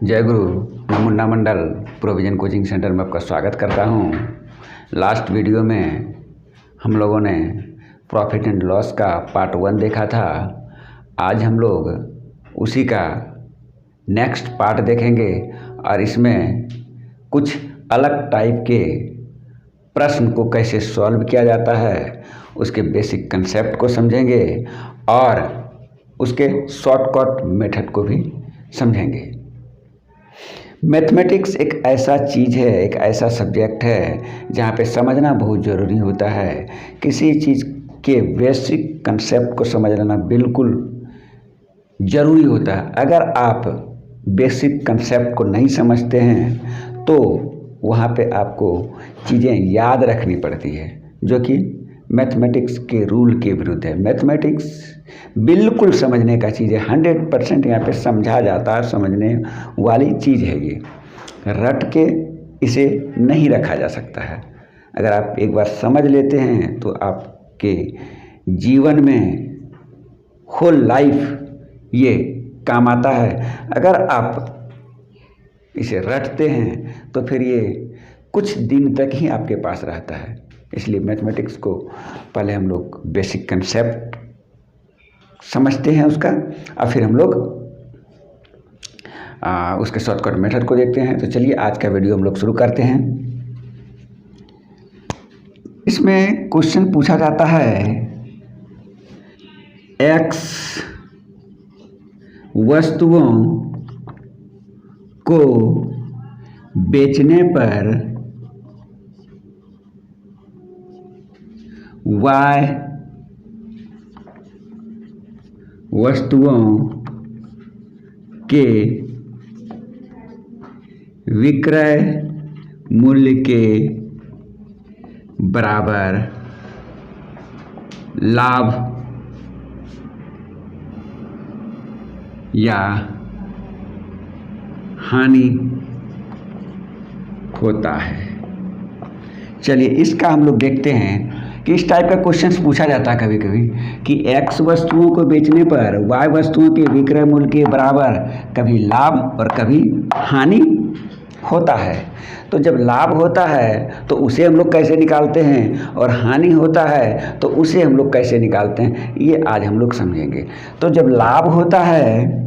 जय गुरु। मैं मुन्ना मंडल provision coaching centre में आपका स्वागत करता हूं। लास्ट वीडियो में हम लोगों ने प्रॉफिट एंड लॉस का पार्ट 1 देखा था। आज हम लोग उसी का नेक्स्ट पार्ट देखेंगे और इसमें कुछ अलग टाइप के प्रश्न को कैसे सॉल्व किया जाता है, उसके बेसिक कंसेप्ट को समझेंगे और उसके शॉर्टकट मेथड को भी समझेंगे। मैथमेटिक्स एक ऐसा चीज़ है, एक ऐसा सब्जेक्ट है जहाँ पे समझना बहुत ज़रूरी होता है। किसी चीज़ के बेसिक कंसेप्ट को समझ लेना बिल्कुल ज़रूरी होता है। अगर आप बेसिक कंसेप्ट को नहीं समझते हैं तो वहाँ पे आपको चीज़ें याद रखनी पड़ती है, जो कि मैथमेटिक्स के रूल के विरुद्ध है। मैथमेटिक्स बिल्कुल समझने का चीज़ है, 100% यहाँ पे समझा जाता है, समझने वाली चीज़ है। ये रट के इसे नहीं रखा जा सकता है। अगर आप एक बार समझ लेते हैं तो आपके जीवन में होल लाइफ ये काम आता है। अगर आप इसे रटते हैं तो फिर ये कुछ दिन तक ही आपके पास रहता है। इसलिए मैथमेटिक्स को पहले हम लोग बेसिक कंसेप्ट समझते हैं उसका, और फिर हम लोग उसके शॉर्टकट मेथड को देखते हैं। तो चलिए आज का वीडियो हम लोग शुरू करते हैं। इसमें क्वेश्चन पूछा जाता है, एक्स वस्तुओं को बेचने पर वाई वस्तुओं के विक्रय मूल्य के बराबर लाभ या हानि होता है। चलिए इसका हम लोग देखते हैं कि इस टाइप का क्वेश्चन पूछा जाता है कभी कभी कि एक्स वस्तुओं को बेचने पर वाई वस्तुओं के विक्रय मूल्य के बराबर कभी लाभ और कभी हानि होता है। तो जब लाभ होता है तो उसे हम लोग कैसे निकालते हैं और हानि होता है तो उसे हम लोग कैसे निकालते हैं, ये आज हम लोग समझेंगे। तो जब लाभ होता है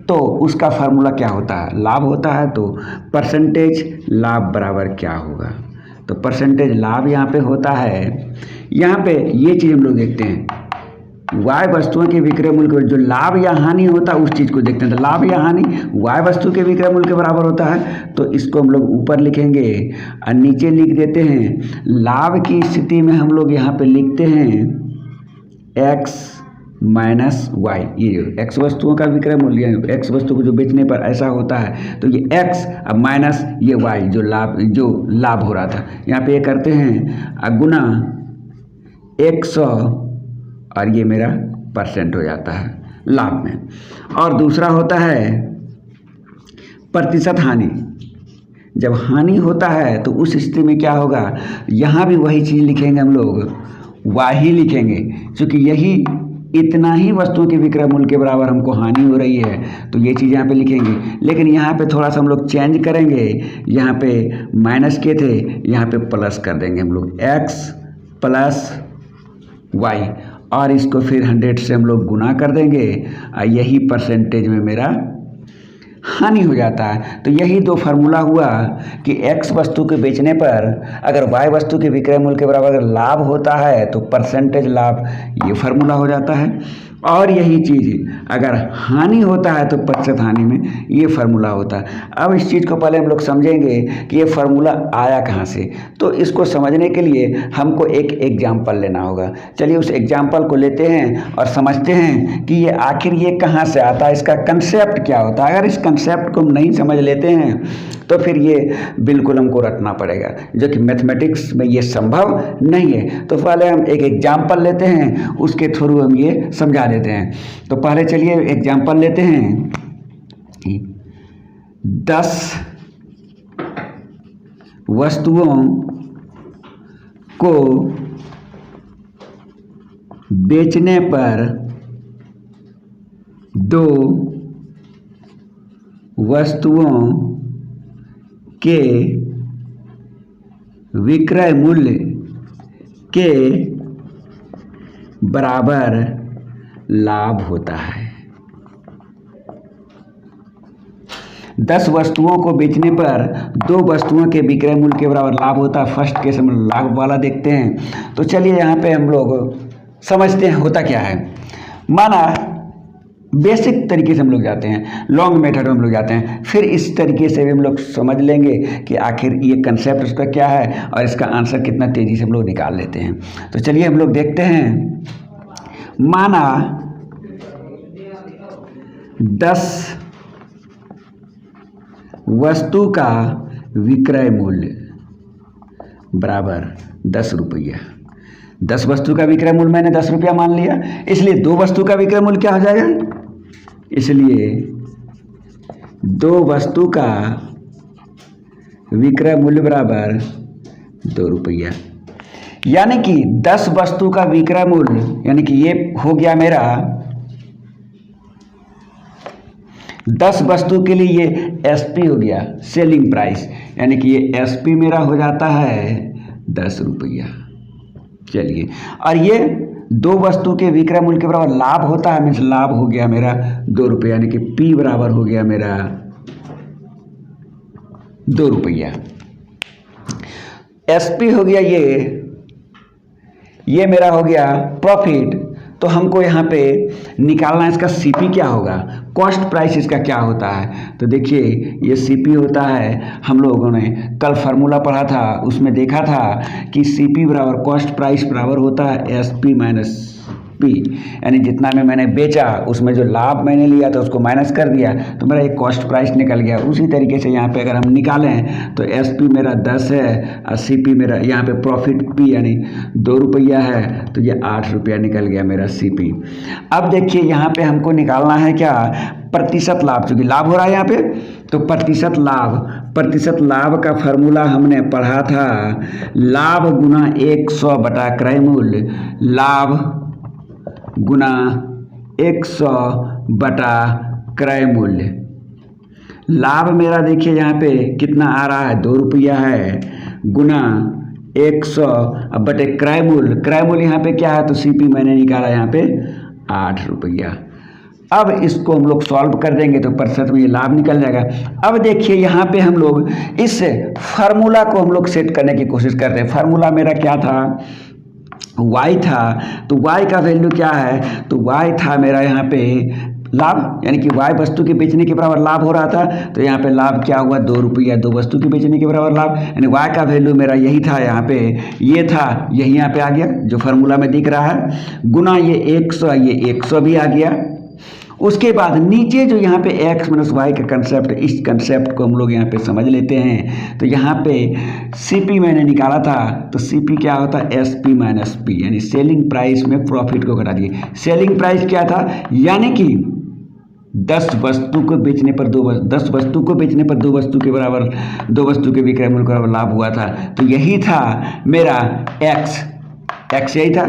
तो उसका फार्मूला क्या होता है? लाभ होता है तो परसेंटेज लाभ बराबर क्या होगा? तो परसेंटेज लाभ यहाँ पे होता है। यहाँ पे ये चीज़ हम लोग देखते हैं, वाई वस्तुओं के विक्रय मूल्य को, जो लाभ या हानि होता है उस चीज़ को देखते हैं। तो लाभ या हानि वाई वस्तु के विक्रय मूल्य के बराबर होता है, तो इसको हम लोग ऊपर लिखेंगे और नीचे लिख देते हैं। लाभ की स्थिति में हम लोग यहाँ पे लिखते हैं एक्स माइनस वाई। ये एक्स वस्तुओं का विक्रय मूल्य, एक्स वस्तु को जो बेचने पर ऐसा होता है, तो ये एक्स अब माइनस ये वाई जो लाभ हो रहा था, यहाँ पे ये करते हैं गुना 100 और ये मेरा परसेंट हो जाता है लाभ में। और दूसरा होता है प्रतिशत हानि। जब हानि होता है तो उस स्थिति में क्या होगा, यहाँ भी वही चीज़ लिखेंगे हम लोग, वाई ही लिखेंगे, क्योंकि यही इतना ही वस्तु के विक्रय मूल्य के बराबर हमको हानि हो रही है, तो ये चीज़ यहाँ पे लिखेंगे। लेकिन यहाँ पे थोड़ा सा हम लोग चेंज करेंगे, यहाँ पे माइनस के थे, यहाँ पे प्लस कर देंगे हम लोग, एक्स प्लस वाई, और इसको फिर 100 से हम लोग गुना कर देंगे और यही परसेंटेज में मेरा हानि हो जाता है। तो यही दो फार्मूला हुआ कि एक्स वस्तु के बेचने पर अगर वाई वस्तु के विक्रय मूल्य के बराबर अगर लाभ होता है तो परसेंटेज लाभ, ये फार्मूला हो जाता है। और यही चीज़ अगर हानि होता है तो प्रतिशत हानि में ये फार्मूला होता है। अब इस चीज़ को पहले हम लोग समझेंगे कि ये फार्मूला आया कहाँ से। तो इसको समझने के लिए हमको एक एग्जाम्पल लेना होगा। चलिए उस एग्जाम्पल को लेते हैं और समझते हैं कि ये आखिर ये कहाँ से आता है, इसका कंसेप्ट क्या होता है। अगर इस कंसेप्ट को हम नहीं समझ लेते हैं तो फिर ये बिल्कुल हमको रटना पड़ेगा, जो कि मैथमेटिक्स में ये संभव नहीं है। तो पहले हम एक एग्जाम्पल लेते हैं, उसके थ्रू हम ये समझा देते हैं। तो पहले चलिए एग्जाम्पल लेते हैं, 10 वस्तुओं को बेचने पर 2 वस्तुओं के विक्रय मूल्य के बराबर लाभ होता है। 10 वस्तुओं को बेचने पर 2 वस्तुओं के विक्रय मूल्य के बराबर लाभ होता है। फर्स्ट केस हम लाभ वाला देखते हैं। तो चलिए यहाँ पे हम लोग समझते हैं होता क्या है। माना बेसिक तरीके से हम लोग जाते हैं, लॉन्ग मेथड में हम लोग जाते हैं, फिर इस तरीके से भी हम लोग समझ लेंगे कि आखिर ये कंसेप्ट उसका क्या है और इसका आंसर कितना तेज़ी से हम लोग निकाल लेते हैं। तो चलिए हम लोग देखते हैं। माना 10 वस्तु का विक्रय मूल्य बराबर 10 रुपया। 10 वस्तु का विक्रय मूल्य मैंने 10 रुपया मान लिया, इसलिए 2 वस्तु का विक्रय मूल्य क्या हो जाएगा, इसलिए 2 वस्तु का विक्रय मूल्य बराबर 2 रुपया। यानी कि 10 वस्तु का विक्रय मूल्य, यानी कि ये हो गया मेरा 10 वस्तु के लिए ये एसपी हो गया, सेलिंग प्राइस, यानी कि ये एसपी मेरा हो जाता है 10 रुपया। चलिए, और ये 2 वस्तु के विक्रय मूल्य के बराबर लाभ होता है, मीन्स लाभ हो गया मेरा 2 रुपया, यानी कि पी बराबर हो गया मेरा 2 रुपया। एसपी हो गया ये मेरा हो गया प्रॉफिट। तो हमको यहाँ पे निकालना है इसका सीपी क्या होगा, कॉस्ट प्राइस इसका क्या होता है। तो देखिए ये सीपी होता है, हम लोगों ने कल फार्मूला पढ़ा था, उसमें देखा था कि सीपी बराबर कॉस्ट प्राइस बराबर होता है एसपी माइनस पी, यानी जितना में मैंने बेचा उसमें जो लाभ मैंने लिया था उसको माइनस कर दिया तो मेरा एक कॉस्ट प्राइस निकल गया। उसी तरीके से यहाँ पे अगर हम निकालें तो एसपी मेरा 10 है और सीपी मेरा यहाँ पे प्रॉफिट पी यानी 2 रुपया है, तो ये 8 रुपया निकल गया मेरा सीपी। अब देखिए यहाँ पे हमको निकालना है क्या, प्रतिशत लाभ, चूँकि लाभ हो रहा है यहाँ पे तो प्रतिशत लाभ का फार्मूला हमने पढ़ा था, लाभ गुना 100 बटा क्रय मूल्य, लाभ गुना 100 बटा क्रय मूल्य। लाभ मेरा देखिए यहाँ पे कितना आ रहा है, 2 रुपया है, गुना 100 अब बटे क्रय मूल्य यहाँ पे क्या है, तो सीपी मैंने निकाला यहाँ पे 8 रुपया। अब इसको हम लोग सॉल्व कर देंगे तो प्रतिशत में ये लाभ निकल जाएगा। अब देखिए यहाँ पे हम लोग इस फार्मूला को हम लोग सेट करने की कोशिश करते हैं। फार्मूला मेरा क्या था, y था, तो y का वैल्यू क्या है, तो y था मेरा यहाँ पे लाभ, यानी कि y वस्तु के बेचने के बराबर लाभ हो रहा था, तो यहाँ पे लाभ क्या हुआ 2 रुपया, 2 वस्तु के बेचने के बराबर लाभ, यानी y का वैल्यू मेरा यही था, यहाँ पे ये था, यही यहाँ पे आ गया जो फार्मूला में दिख रहा है, गुना ये 100, ये 100 भी आ गया। उसके बाद नीचे जो यहाँ पे x माइनस वाई का कंसेप्ट, इस कंसेप्ट को हम लोग यहाँ पे समझ लेते हैं। तो यहाँ पे सीपी मैंने निकाला था, तो सीपी क्या होता है, एसपी माइनस पी, यानी सेलिंग प्राइस में प्रॉफिट को घटा दिए। सेलिंग प्राइस क्या था, यानी कि 10 वस्तु को बेचने पर 10 वस्तु को बेचने पर 2 वस्तु के बराबर 2 वस्तु के विक्रय मूल्य का लाभ हुआ था। तो यही था मेरा x यही था,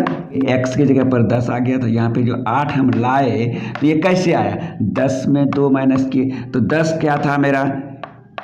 x की जगह पर 10 आ गया। तो यहाँ पे जो 8 हम लाए तो ये कैसे आया, 10 में 2 माइनस किए, तो 10 क्या था मेरा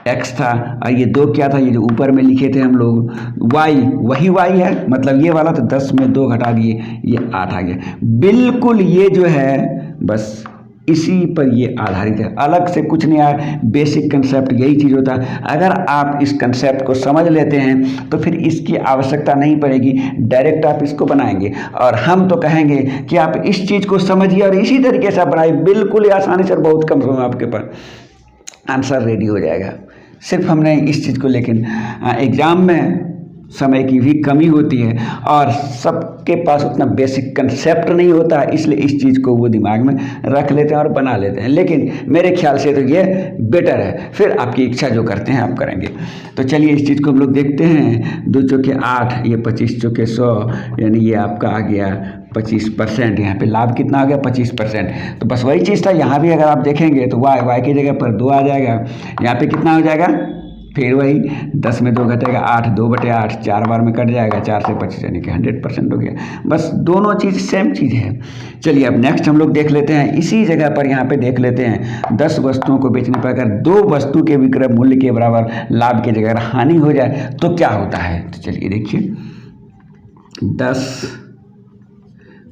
x था, और ये 2 क्या था, ये जो ऊपर में लिखे थे हम लोग y, वही y है, मतलब ये वाला, तो 10 में 2 घटा दिए, ये 8 आ गया। बिल्कुल ये जो है बस इसी पर ये आधारित है, अलग से कुछ नहीं आया। बेसिक कंसेप्ट यही चीज़ होता है। अगर आप इस कंसेप्ट को समझ लेते हैं तो फिर इसकी आवश्यकता नहीं पड़ेगी, डायरेक्ट आप इसको बनाएंगे। और हम तो कहेंगे कि आप इस चीज़ को समझिए और इसी तरीके से आप बनाइए, बिल्कुल ही आसानी से, बहुत कम समय में आपके पास आंसर रेडी हो जाएगा। सिर्फ हमने इस चीज़ को, लेकिन एग्ज़ाम में समय की भी कमी होती है और सबके पास उतना बेसिक कंसेप्ट नहीं होता है, इसलिए इस चीज़ को वो दिमाग में रख लेते हैं और बना लेते हैं। लेकिन मेरे ख्याल से तो ये बेटर है, फिर आपकी इच्छा जो करते हैं आप करेंगे। तो चलिए इस चीज़ को हम लोग देखते हैं। 2 चौके 8, ये 25 चौके 100, यानी ये आपका आ गया 25%। यहाँ पे लाभ कितना आ गया, 25%। तो बस वही चीज़ था, यहाँ भी अगर आप देखेंगे तो y की जगह पर 2 आ जाएगा, यहाँ पे कितना हो जाएगा फिर वही 10 में 2 घटेगा 8, 2/8, 4 बार में कट जाएगा, 4 से 25 यानी कि 100% हो गया। बस दोनों चीज़ सेम चीज़ है। चलिए अब नेक्स्ट हम लोग देख लेते हैं, इसी जगह पर यहाँ पे देख लेते हैं 10 वस्तुओं को बेचने पर अगर 2 वस्तु के विक्रय मूल्य के बराबर लाभ की जगह हानि हो जाए तो क्या होता है। तो चलिए देखिए, 10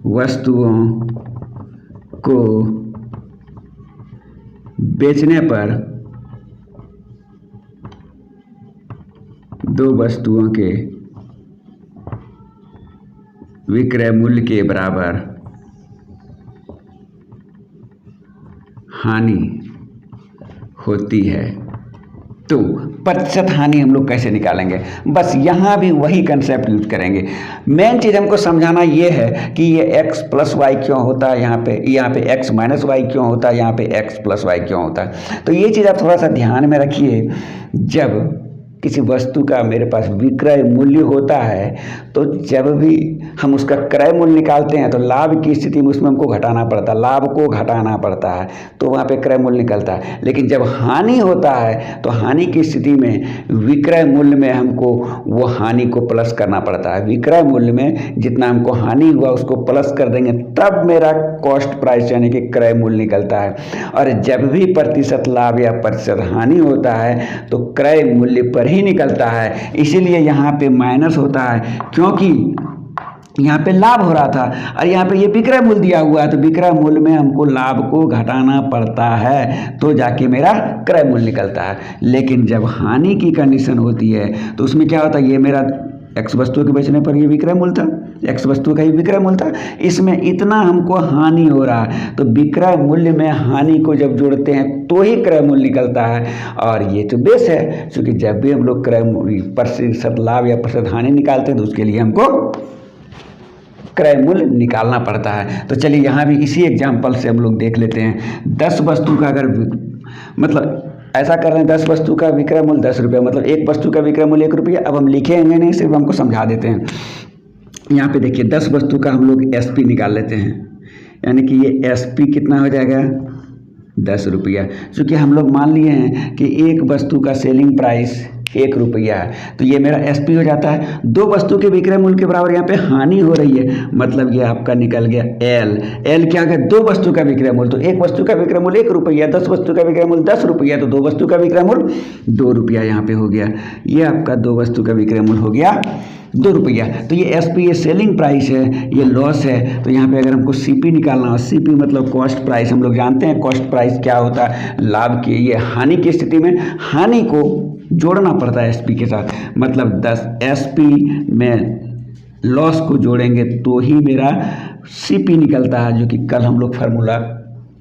वस्तुओं को बेचने पर 2 वस्तुओं के विक्रय मूल्य के बराबर हानि होती है। तो प्रतिशत हानि हम लोग कैसे निकालेंगे, बस यहाँ भी वही कंसेप्ट यूज करेंगे। मेन चीज़ हमको समझाना ये है कि ये x + y क्यों होता है, यहाँ पे x - y क्यों होता है, यहाँ पे x + y क्यों होता है। तो ये चीज़ आप थोड़ा सा ध्यान में रखिए। जब किसी वस्तु का मेरे पास विक्रय मूल्य होता है तो जब भी हम उसका क्रय मूल्य निकालते हैं तो लाभ की स्थिति में उसमें हमको घटाना पड़ता है, लाभ को घटाना पड़ता है, तो वहाँ पे क्रय मूल्य निकलता है। लेकिन जब हानि होता है तो हानि की स्थिति में विक्रय मूल्य में हमको वो हानि को प्लस करना पड़ता है। विक्रय मूल्य में जितना हमको हानि हुआ उसको प्लस कर देंगे, तब मेरा कॉस्ट प्राइस यानी कि क्रय मूल्य निकलता है। और जब भी प्रतिशत लाभ या प्रतिशत हानि होता है तो क्रय मूल्य पर ही निकलता है। इसीलिए यहाँ पे माइनस होता है, क्योंकि यहाँ पे लाभ हो रहा था और यहाँ पे ये विक्रय मूल्य दिया हुआ है, तो विक्रय मूल्य में हमको लाभ को घटाना पड़ता है तो जाके मेरा क्रय मूल्य निकलता है। लेकिन जब हानि की कंडीशन होती है तो उसमें क्या होता है, ये मेरा x वस्तु के बेचने पर ये विक्रय मूल्य था, x वस्तु का ही विक्रय मूल्य था, इसमें इतना हमको हानि हो रहा है, तो विक्रय मूल्य में हानि को जब जोड़ते हैं तो ही क्रय मूल्य निकलता है। और ये तो बेस है, क्योंकि जब भी हम लोग क्रय प्रतिशत लाभ या प्रतिशत हानि निकालते हैं तो उसके लिए हमको क्रय मूल्य निकालना पड़ता है। तो चलिए यहाँ भी इसी एग्जाम्पल से हम लोग देख लेते हैं। 10 वस्तु का अगर मतलब ऐसा कर रहे हैं, 10 वस्तु का विक्रय मूल्य 10 रुपये, मतलब एक वस्तु का विक्रय मूल्य 1 रुपया। अब हम लिखेंगे नहीं, सिर्फ हमको समझा देते हैं। यहाँ पे देखिए 10 वस्तु का हम लोग SP निकाल लेते हैं, यानी कि ये SP कितना हो जाएगा 10 रुपया। चूँकि हम लोग मान लिए हैं कि एक वस्तु का सेलिंग प्राइस 1 रुपया है, तो ये मेरा SP हो जाता है। 2 वस्तु के विक्रय मूल्य के बराबर यहाँ पे हानि हो रही है, मतलब ये आपका निकल गया L क्या है 2 वस्तु का विक्रय मूल्य, तो एक वस्तु का विक्रय मूल्य 1 रुपया, 10 वस्तु का विक्रय मूल्य 10 रुपया, तो 2 वस्तु का विक्रय मूल्य 2 रुपया यहाँ पे हो गया। ये आपका 2 वस्तु का विक्रय मूल्य हो गया 2 रुपया। तो ये SP ये सेलिंग प्राइस है, ये लॉस है। तो यहाँ पे अगर हमको CP निकालना हो, CP मतलब कॉस्ट प्राइस, हम लोग जानते हैं कॉस्ट प्राइस क्या होता है लाभ की। ये हानि की स्थिति में हानि को जोड़ना पड़ता है SP के साथ, मतलब 10 SP में लॉस को जोड़ेंगे तो ही मेरा CP निकलता है, जो कि कल हम लोग फार्मूला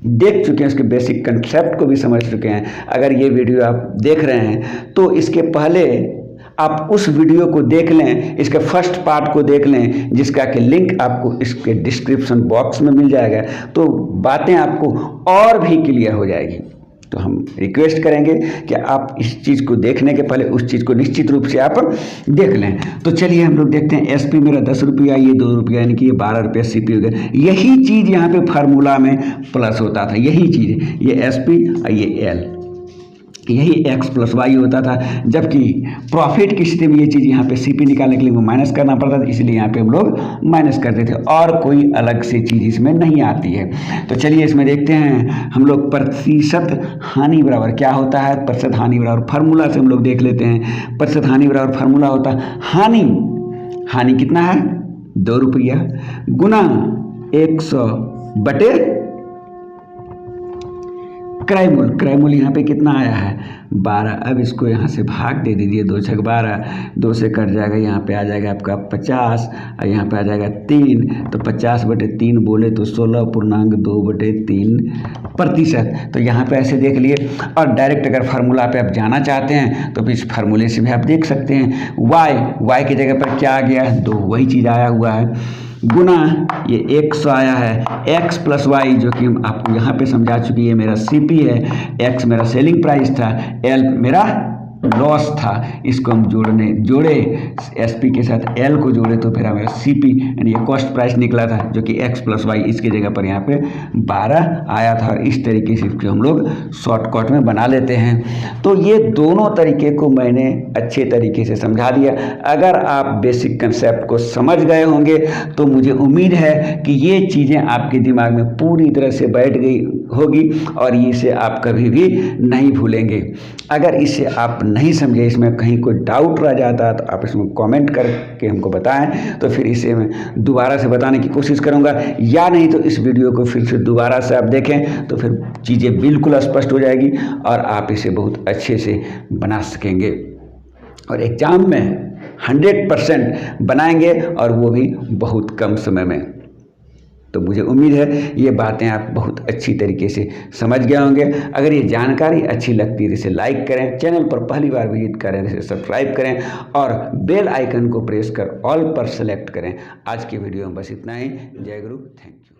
देख चुके हैं, उसके बेसिक कंसेप्ट को भी समझ चुके हैं। अगर ये वीडियो आप देख रहे हैं तो इसके पहले आप उस वीडियो को देख लें, इसके फर्स्ट पार्ट को देख लें, जिसका कि लिंक आपको इसके डिस्क्रिप्शन बॉक्स में मिल जाएगा, तो बातें आपको और भी क्लियर हो जाएगी। तो हम रिक्वेस्ट करेंगे कि आप इस चीज़ को देखने के पहले उस चीज़ को निश्चित रूप से आप देख लें। तो चलिए हम लोग देखते हैं, SP मेरा 10 रुपया, ये 2 रुपया, यानी कि ये 12 रुपया CP हो गया। यही चीज़ यहाँ पे फार्मूला में प्लस होता था, यही चीज़, ये SP और ये L, यही x + y होता था। जबकि प्रॉफिट की स्थिति में ये चीज़ यहाँ पे CP निकालने के लिए वो माइनस करना पड़ता था, इसलिए यहाँ पे हम लोग माइनस करते थे, और कोई अलग से चीज़ इसमें नहीं आती है। तो चलिए इसमें देखते हैं हम लोग प्रतिशत हानि बराबर क्या होता है। प्रतिशत हानि बराबर फार्मूला से हम लोग देख लेते हैं। प्रतिशत हानि बराबर फार्मूला होता है हानि कितना है 2 रुपया गुना 100 बटे क्रय मूल्य यहाँ पे कितना आया है 12। अब इसको यहाँ से भाग दे दीजिए, 2 छक 12, 2 से कट जाएगा, यहाँ पे आ जाएगा आपका 50 और यहाँ पे आ जाएगा 3, तो 50/3 बोले तो 16.2/3%। तो यहाँ पे ऐसे देख लिए। और डायरेक्ट अगर फार्मूला पे आप जाना चाहते हैं तो इस फार्मूले से भी आप देख सकते हैं। y की जगह पर क्या आ गया है 2, वही चीज़ आया हुआ है, गुना ये 100 आया है, x + y जो कि आपको यहाँ पे समझा चुकी है, मेरा CP है, x मेरा सेलिंग प्राइस था, L मेरा लॉस था इसको हम जोड़े SP के साथ L को जोड़े तो फिर हमारा CP यानी ये कॉस्ट प्राइस निकला था जो कि X + Y इसकी जगह पर यहाँ पे 12 आया था। और इस तरीके से इसको हम लोग शॉर्टकट में बना लेते हैं। तो ये दोनों तरीके को मैंने अच्छे तरीके से समझा दिया। अगर आप बेसिक कंसेप्ट को समझ गए होंगे तो मुझे उम्मीद है कि ये चीज़ें आपके दिमाग में पूरी तरह से बैठ गई होगी और इसे आप कभी भी नहीं भूलेंगे। अगर इसे आप नहीं समझे, इसमें कहीं कोई डाउट रह जाता तो आप इसमें कमेंट करके हमको बताएं, तो फिर इसे मैं दोबारा से बताने की कोशिश करूंगा, या नहीं तो इस वीडियो को फिर से दोबारा से आप देखें तो फिर चीज़ें बिल्कुल स्पष्ट हो जाएगी और आप इसे बहुत अच्छे से बना सकेंगे और एग्ज़ाम में 100% बनाएंगे और वो भी बहुत कम समय में। तो मुझे उम्मीद है ये बातें आप बहुत अच्छी तरीके से समझ गए होंगे। अगर ये जानकारी अच्छी लगती है तो इसे लाइक करें, चैनल पर पहली बार विजिट करें तो इसे सब्सक्राइब करें और बेल आइकन को प्रेस कर ऑल पर सेलेक्ट करें। आज की वीडियो में बस इतना ही। जय गुरु, थैंक यू।